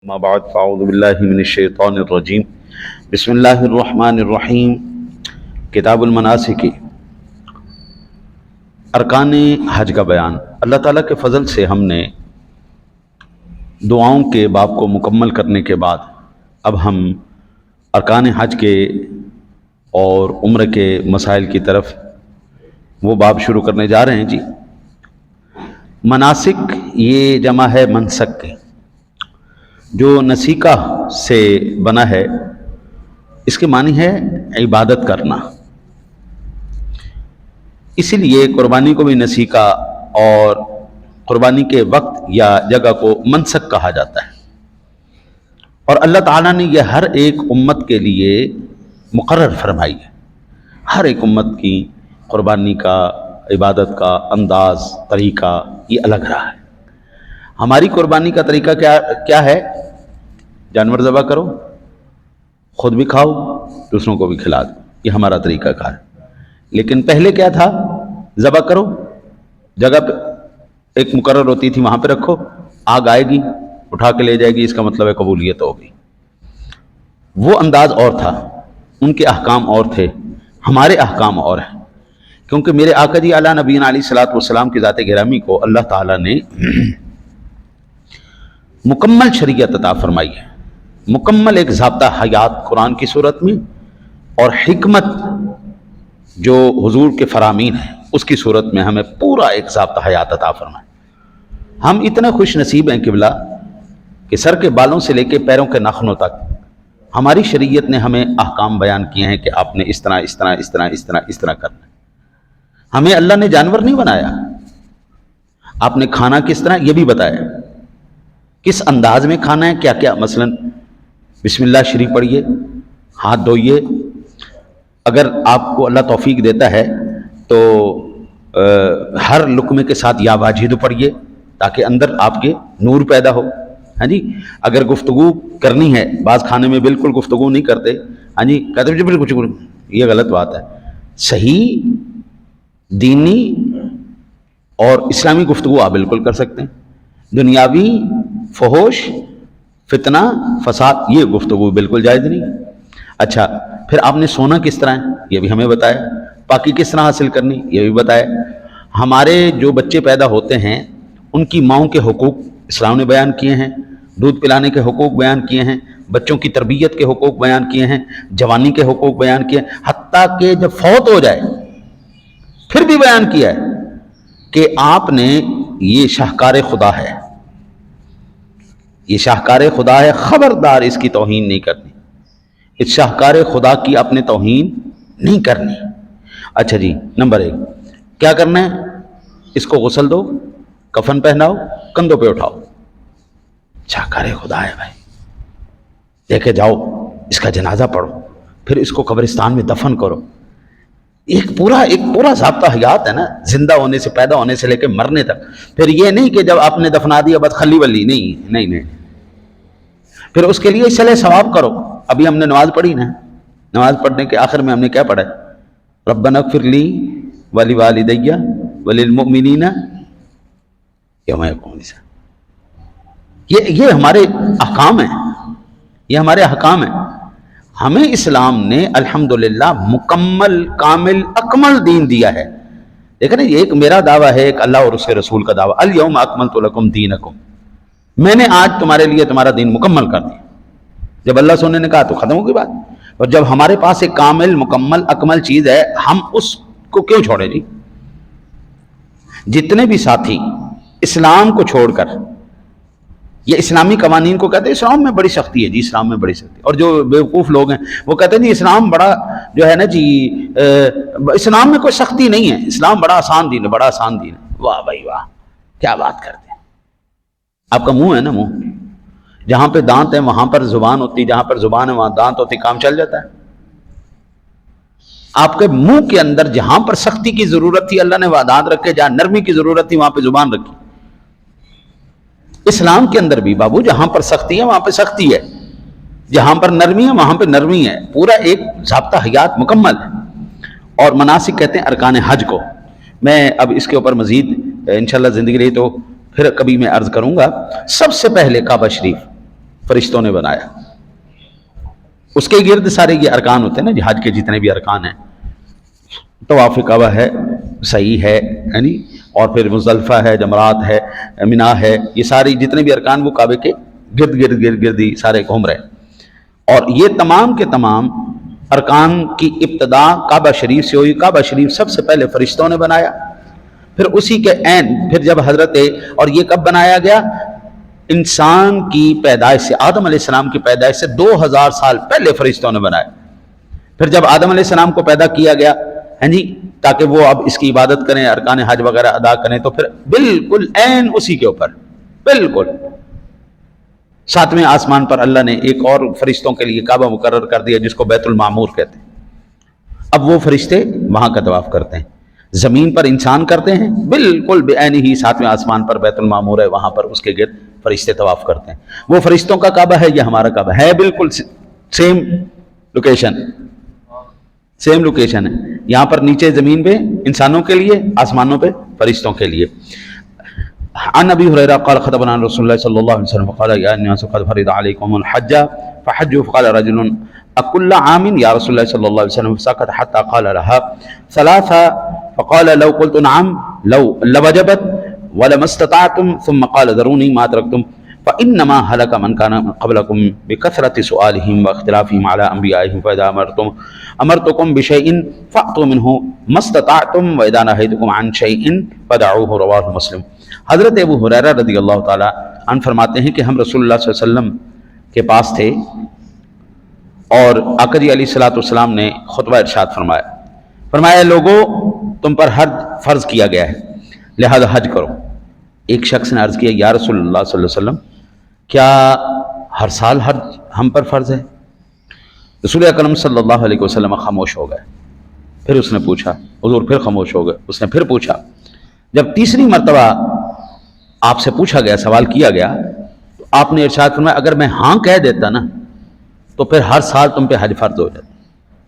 ما بعد فاعوذ باللہ من الشیطان الرجیم بسم اللہ الرحمن الرحیم۔ کتاب المناسک، ارکان حج کا بیان۔ اللہ تعالیٰ کے فضل سے ہم نے دعاؤں کے باب کو مکمل کرنے کے بعد اب ہم ارکان حج کے اور عمرہ کے مسائل کی طرف وہ باب شروع کرنے جا رہے ہیں۔ جی، مناسک یہ جمع ہے منسک کے، جو نسیکہ سے بنا ہے، اس کے معنی ہے عبادت کرنا۔ اسی لیے قربانی کو بھی نسیکہ اور قربانی کے وقت یا جگہ کو منسک کہا جاتا ہے۔ اور اللہ تعالیٰ نے یہ ہر ایک امت کے لیے مقرر فرمائی ہے۔ ہر ایک امت کی قربانی کا، عبادت کا انداز، طریقہ یہ الگ رہا ہے۔ ہماری قربانی کا طریقہ کیا ہے؟ جانور ذبح کرو، خود بھی کھاؤ، دوسروں کو بھی کھلا دو، یہ ہمارا طریقہ کار ہے۔ لیکن پہلے کیا تھا؟ ذبح کرو، جگہ پہ ایک مقرر ہوتی تھی، وہاں پہ رکھو، آگ آئے گی اٹھا کے لے جائے گی، اس کا مطلب ہے قبولیت ہوگی۔ وہ انداز اور تھا، ان کے احکام اور تھے، ہمارے احکام اور ہیں۔ کیونکہ میرے آقا جی اعلیٰ نبینا علیہ الصلوۃ والسلام کی ذات گرامی کو اللہ تعالیٰ نے مکمل شریعت عطا فرمائی ہے، مکمل ایک ضابطہ حیات قرآن کی صورت میں، اور حکمت جو حضور کے فرامین ہیں اس کی صورت میں ہمیں پورا ایک ضابطہ حیات عطا فرمایا۔ ہم اتنے خوش نصیب ہیں قبلہ کہ سر کے بالوں سے لے کے پیروں کے ناخنوں تک ہماری شریعت نے ہمیں احکام بیان کیے ہیں کہ آپ نے اس طرح اس طرح اس طرح اس طرح اس طرح کرنا ہے۔ ہمیں اللہ نے جانور نہیں بنایا، آپ نے کھانا کس طرح یہ بھی بتایا، کس انداز میں کھانا ہے، کیا کیا، مثلا بسم اللہ شریف پڑھیے، ہاتھ دھوئیے۔ اگر آپ کو اللہ توفیق دیتا ہے تو ہر لقمے کے ساتھ یا واجد پڑھیے تاکہ اندر آپ کے نور پیدا ہو۔ ہاں جی، اگر گفتگو کرنی ہے، بعض کھانے میں بالکل گفتگو نہیں کرتے، ہاں جی، کہتے ہیں بالکل، یہ غلط بات ہے۔ صحیح دینی اور اسلامی گفتگو آپ بالکل کر سکتے ہیں۔ دنیاوی فحوش، فتنہ، فساد، یہ گفتگو بالکل جائز نہیں۔ اچھا، پھر آپ نے سونا کس طرح ہے یہ بھی ہمیں بتایا، پاکی کس طرح حاصل کرنی یہ بھی بتایا۔ ہمارے جو بچے پیدا ہوتے ہیں ان کی ماؤں کے حقوق اسلام نے بیان کیے ہیں، دودھ پلانے کے حقوق بیان کیے ہیں، بچوں کی تربیت کے حقوق بیان کیے ہیں، جوانی کے حقوق بیان کیے ہیں، حتیٰ کہ جب فوت ہو جائے پھر بھی بیان کیا ہے کہ آپ نے یہ شاہکار خدا ہے، یہ شاہکار خدا ہے، خبردار اس کی توہین نہیں کرنی، اس شاہکار خدا کی اپنے توہین نہیں کرنی۔ اچھا جی، نمبر 1 کیا کرنا ہے؟ اس کو غسل دو، کفن پہناؤ، کندھوں پہ اٹھاؤ، شاہکار خدا ہے بھائی، لے کے جاؤ، اس کا جنازہ پڑھو، پھر اس کو قبرستان میں دفن کرو۔ ایک پورا ضابطہ حیات ہے نا، زندہ ہونے سے، پیدا ہونے سے لے کے مرنے تک۔ پھر یہ نہیں کہ جب آپ نے دفنا دیا بس خلی ولی، نہیں، پھر اس کے لیے صلہ ثواب کرو۔ ابھی ہم نے نماز پڑھی نا، نماز پڑھنے کے آخر میں ہم نے کیا پڑھا ہے؟ ربنا اغفر لی ولوالدی وللمؤمنین یوم یقوم الحساب۔ یہ ہمارے احکام ہیں، یہ ہمارے احکام ہیں۔ ہمیں اسلام نے الحمدللہ مکمل، کامل، اکمل دین دیا ہے۔ دیکھیں نا، یہ ایک میرا دعویٰ ہے، ایک اللہ اور اس کے رسول کا دعویٰ، الیوم اکملت لکم دینکم، میں نے آج تمہارے لیے تمہارا دین مکمل کر دیا۔ جب اللہ سننے نے کہا تو ختم ہو گئی بات۔ اور جب ہمارے پاس ایک کامل، مکمل، اکمل چیز ہے، ہم اس کو کیوں چھوڑیں جی؟ جتنے بھی ساتھی اسلام کو چھوڑ کر یہ اسلامی قوانین کو کہتے ہیں اسلام میں بڑی سختی ہے جی، اسلام میں بڑی سختی، اور جو بیوقوف لوگ ہیں وہ کہتے ہیں جی اسلام بڑا جو ہے نا جی، اسلام میں کوئی سختی نہیں ہے، اسلام بڑا آسان دین ہے، بڑا آسان دین ہے۔ واہ بھائی واہ، کیا بات کرتے ہیں! آپ کا منہ ہے نا، منہ، جہاں پہ دانت ہے وہاں پر زبان ہوتی، جہاں پر زبان ہے وہاں دانت ہوتی، کام چل جاتا ہے۔ آپ کے منہ کے اندر جہاں پر سختی کی ضرورت تھی اللہ نے وہاں دانت رکھے، جہاں نرمی کی ضرورت تھی وہاں پہ زبان رکھی۔ اسلام کے اندر بھی بابو جہاں پر سختی ہے وہاں پہ سختی ہے، جہاں پر نرمی ہے وہاں پہ نرمی ہے، پورا ایک ضابطہ حیات مکمل ہے۔ اور مناسک کہتے ہیں ارکان حج کو۔ میں اب اس کے اوپر مزید انشاءاللہ زندگی رہی تو پھر کبھی میں عرض کروں گا۔ سب سے پہلے کعبہ شریف فرشتوں نے بنایا. اس کے گرد سارے یہ ارکان ہوتے ہیں نا، حج کے جتنے بھی ارکان ہیں، طواف کعبہ ہے، صحیح ہے یعنی، اور پھر مزدلفہ ہے، جمرات ہے، منا ہے، یہ ساری جتنے بھی ارکان وہ کعبے کے گرد ہی سارے گھوم رہے ہیں. اور یہ تمام کے تمام ارکان کی ابتدا کعبہ شریف سے ہوئی. کعبہ شریف سب سے پہلے فرشتوں نے بنایا، پھر اسی کے عین پھر جب حضرت، اور یہ کب بنایا گیا؟ انسان کی پیدائش سے، آدم علیہ السلام کی پیدائش سے 2000 سال پہلے فرشتوں نے بنایا. پھر جب آدم علیہ السلام کو پیدا کیا گیا جی تاکہ وہ اب اس کی عبادت کریں، ارکان حج وغیرہ ادا کریں، تو پھر بالکل عین اسی کے اوپر بالکل 7ویں آسمان پر اللہ نے ایک اور فرشتوں کے لیے کعبہ مقرر کر دیا جس کو بیت المعمور کہتے ہیں. اب وہ فرشتے وہاں کا طواف کرتے ہیں. زمین پر انسان کرتے ہیں بالکل بے عین ہی 7ویں آسمان پر بیت المعمور ہے، وہاں پر اس کے گرد فرشتے طواف کرتے ہیں. وہ فرشتوں کا کعبہ ہے، یہ ہمارا کعبہ ہے، بالکل سیم لوکیشن ہے. یہاں پر نیچے زمین پہ انسانوں کے لیے، آسمانوں پہ فرشتوں کے لیے. عن ابی ہریرہ قال خطبنا رسول اللہ صلی اللہ علیہ وسلم قال یا الناس قد فرض علیکم الحج فحجوا فقال رجل اکل عام یا رسول اللہ صلی اللہ علیہ وسلم فسكت حتى قال لها ثلاثا فقال لو قلت نعم لوجبت ولما استطعتم ثم قال ذروني ما تركتم فإنما هلك من كان قبلكم بكثرة سؤالهم واختلافهم على أنبيائهم فإذا أمرتكم بشيء فأتوا منه ما استطعتم وإذا نهيتكم عن شيء فدعوه رواه مسلم. حضرت ابو ہریرہ رضی اللہ تعالی عنہ فرماتے ہیں کہ ہم رسول اللہ صلی اللہ علیہ وسلم کے پاس تھے اور آقا جی علیہ الصلوۃ والسلام نے خطبہ ارشاد فرمایا لوگو تم پر حج فرض کیا گیا ہے لہذا حج کرو. ایک شخص نے عرض کیا یا رسول اللہ صلی اللہ علیہ وسلم کیا ہر سال حج ہم پر فرض ہے؟ رسول اکرم صلی اللہ علیہ وسلم خاموش ہو گئے. پھر اس نے پوچھا، حضور پھر خاموش ہو گئے. اس نے پھر پوچھا. جب تیسری مرتبہ آپ سے پوچھا گیا، سوال کیا گیا، تو آپ نے ارشاد فرمایا اگر میں ہاں کہہ دیتا نا تو پھر ہر سال تم پہ حج فرض ہو جاتا.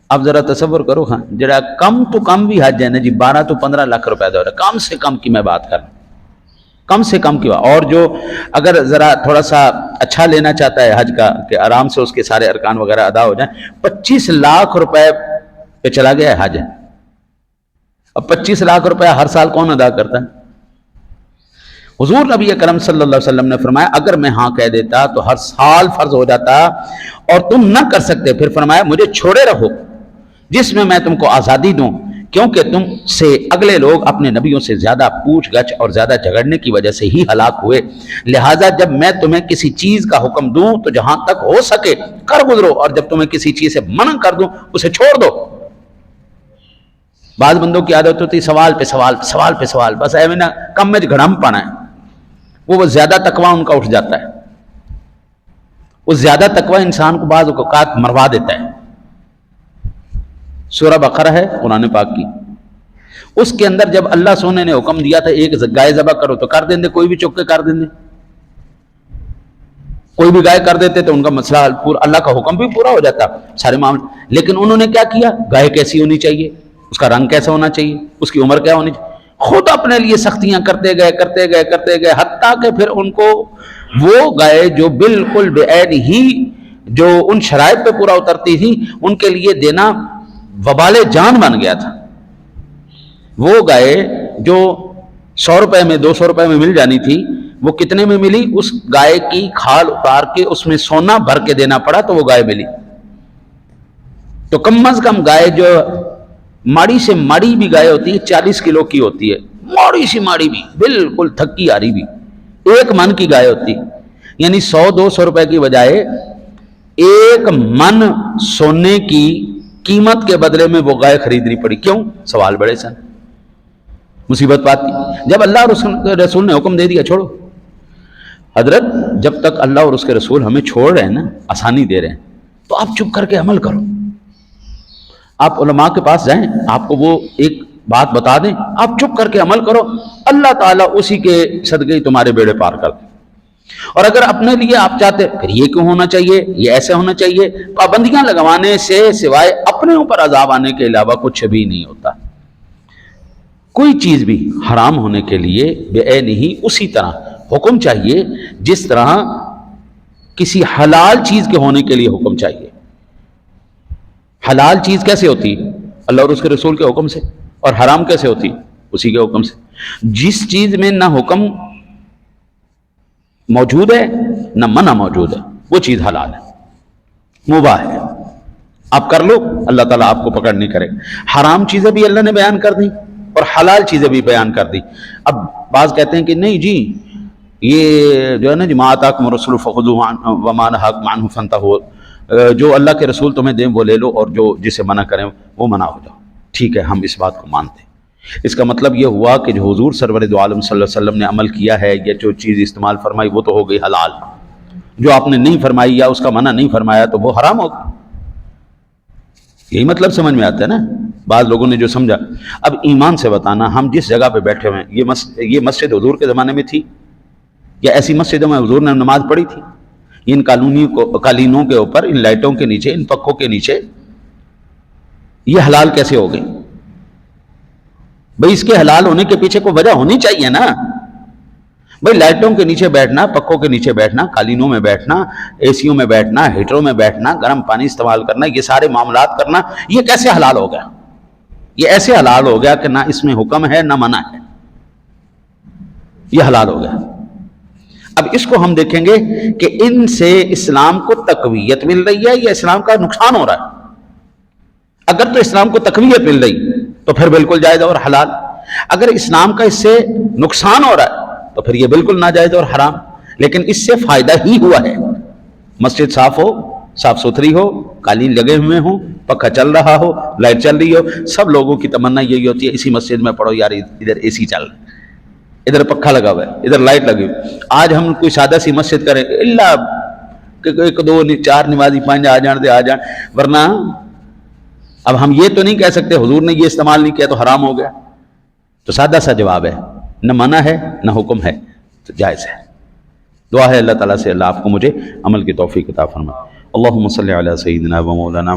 اب ذرا تصور کرو، ہاں جڑا کم تو کم بھی حج ہے نا جی 12 تو 15 لاکھ روپے دا ہو رہا ہے، کم سے کم کی میں بات کر رہا ہوں، کم سے کم کی بات. اور جو اگر ذرا تھوڑا سا اچھا لینا چاہتا ہے حج کا کہ آرام سے اس کے سارے ارکان وغیرہ ادا ہو جائیں، 25 لاکھ روپے پہ چلا گیا ہے حج. اب 25 لاکھ روپے ہر سال کون ادا کرتا ہے؟ حضور نبی اکرم صلی اللہ علیہ وسلم نے فرمایا اگر میں ہاں کہہ دیتا تو ہر سال فرض ہو جاتا اور تم نہ کر سکتے. پھر فرمایا مجھے چھوڑے رہو جس میں تم کو آزادی دوں، کیونکہ تم سے اگلے لوگ اپنے نبیوں سے زیادہ پوچھ گچھ اور زیادہ جھگڑنے کی وجہ سے ہی ہلاک ہوئے. لہٰذا جب میں تمہیں کسی چیز کا حکم دوں تو جہاں تک ہو سکے کر گزرو، اور جب تمہیں کسی چیز سے منع کر دوں اسے چھوڑ دو. بعض بندوں کی عادت ہوتی سوال پہ سوال، بس ایویں نہ کم میں گھڑم پانا ہے. وہ زیادہ تقوی ان کا اٹھ جاتا ہے. وہ زیادہ تقوی انسان کو بعض اوقات مروا دیتا ہے. سورہ بقرہ ہے قرآن پاک کی، اس کے اندر جب اللہ سونے نے حکم دیا تھا ایک گائے ذبح کرو تو کر دیں، کوئی بھی چوک کے کر دیں، کوئی بھی گائے کر دیتے تو ان کا مسئلہ پورا، اللہ کا حکم بھی پورا ہو جاتا سارے معاملے. لیکن انہوں نے کیا کیا؟ گائے کیسی ہونی چاہیے، اس کا رنگ کیسا ہونا چاہیے، اس کی عمر کیا ہونی چاہیے، خود اپنے لیے سختیاں کرتے گئے حتیٰ کہ پھر ان کو وہ گائے جو بالکل بے عین ہی جو ان شرائط پہ پورا اترتی تھی ان کے لیے دینا وبال جان بن گیا تھا. وہ گائے جو 100 روپے میں 200 روپے میں مل جانی تھی وہ کتنے میں ملی؟ اس گائے کی کھال اتار کے اس میں سونا بھر کے دینا پڑا تو وہ گائے ملی. تو کم از کم گائے جو ماڑی سے ماڑی بھی گائے ہوتی ہے 40 کلو کی ہوتی ہے، ماڑی سی ماڑی بھی بالکل تھکی آ رہی بھی 1 من کی گائے ہوتی، یعنی 100-200 روپے کی بجائے 1 من سونے کی قیمت کے بدلے میں وہ گائے خریدنی پڑی. کیوں؟ سوال بڑے سن، مصیبت پاتی. جب اللہ اور رسول نے حکم دے دیا چھوڑو. حضرت جب تک اللہ اور اس کے رسول ہمیں چھوڑ رہے ہیں نا، آسانی دے رہے ہیں، تو آپ چپ کر کے عمل کرو. آپ علماء کے پاس جائیں، آپ کو وہ ایک بات بتا دیں، آپ چپ کر کے عمل کرو، اللہ تعالیٰ اسی کے صدقے تمہارے بیڑے پار کر دیں. اور اگر اپنے لیے آپ چاہتے پھر یہ کیوں ہونا چاہیے، یہ ایسے ہونا چاہیے، پابندیاں لگوانے سے سوائے اپنے اوپر عذاب آنے کے علاوہ کچھ بھی نہیں ہوتا. کوئی چیز بھی حرام ہونے کے لیے بے عین ہی اسی طرح حکم چاہیے جس طرح کسی حلال چیز کے ہونے کے لیے حکم چاہیے. حلال چیز کیسے ہوتی؟ اللہ اور اس کے رسول کے حکم سے. اور حرام کیسے ہوتی؟ اسی کے حکم سے. جس چیز میں نہ حکم موجود ہے نہ منع موجود ہے وہ چیز حلال ہے، مباح ہے، آپ کر لو، اللہ تعالیٰ آپ کو پکڑ نہیں کرے. حرام چیزیں بھی اللہ نے بیان کر دی اور حلال چیزیں بھی بیان کر دی. اب بعض کہتے ہیں کہ نہیں جی یہ جو ہے نا جی ما آتاکم الرسول فخذوہ وما نہاکم عنہ فانتہوا، جو اللہ کے رسول تمہیں دیں وہ لے لو اور جو جسے منع کریں وہ منع ہو جاؤ. ٹھیک ہے، ہم اس بات کو مانتے ہیں. اس کا مطلب یہ ہوا کہ جو حضور سرور دو عالم صلی اللہ علیہ وسلم نے عمل کیا ہے یا جو چیز استعمال فرمائی وہ تو ہو گئی حلال. جو آپ نے نہیں فرمائی یا اس کا منع نہیں فرمایا تو وہ حرام ہوگا. یہی مطلب سمجھ میں آتا ہے نا. بعض لوگوں نے جو سمجھا. اب ایمان سے بتانا ہم جس جگہ پہ بیٹھے ہوئے ہیں یہ مسجد حضور کے زمانے میں تھی یا ایسی مسجدوں میں حضور نے نماز پڑھی تھی؟ ان قالینوں کے اوپر، ان لائٹوں کے نیچے، ان پنکھوں کے نیچے یہ حلال کیسے ہو گئی؟ بھئی اس کے حلال ہونے کے پیچھے کوئی وجہ ہونی چاہیے نا. بھئی لائٹوں کے نیچے بیٹھنا، پنکھوں کے نیچے بیٹھنا، قالینوں میں بیٹھنا، اے سیوں میں بیٹھنا، ہیٹروں میں بیٹھنا، گرم پانی استعمال کرنا، یہ سارے معاملات کرنا یہ کیسے حلال ہو گیا؟ یہ ایسے حلال ہو گیا کہ نہ اس میں حکم ہے نہ منع ہے، یہ حلال ہو گیا. اب اس کو ہم دیکھیں گے کہ ان سے اسلام کو تقویت مل رہی ہے یا اسلام کا نقصان ہو رہا ہے. اگر تو اسلام کو تقویت مل رہی تو پھر بالکل جائز اور حلال. اگر اسلام کا اس سے نقصان ہو رہا ہے تو پھر یہ بالکل ناجائز اور حرام. لیکن اس سے فائدہ ہی ہوا ہے. مسجد صاف ہو، صاف ستھری ہو، قالین لگے ہوئے ہوں، پنکھا چل رہا ہو، لائٹ چل رہی ہو، سب لوگوں کی تمنا یہی ہوتی ہے اسی مسجد میں پڑھو یار، ادھر اے سی چل رہا ہے، ادھر پنکھا لگا ہوا ہے، ادھر لائٹ لگی ہوئی. آج ہم کوئی سادہ سی مسجد کریں اللہ کہ ایک دو چار نمازی پانچ آ جان دے آ جان، ورنہ اب ہم یہ تو نہیں کہہ سکتے حضور نے یہ استعمال نہیں کیا تو حرام ہو گیا. تو سادہ سا جواب ہے، نہ منع ہے نہ حکم ہے تو جائز ہے. دعا ہے اللہ تعالیٰ سے اللہ آپ کو مجھے عمل کی توفیق عطا فرمائے. اللہم صلی علی سیدنا و مولانا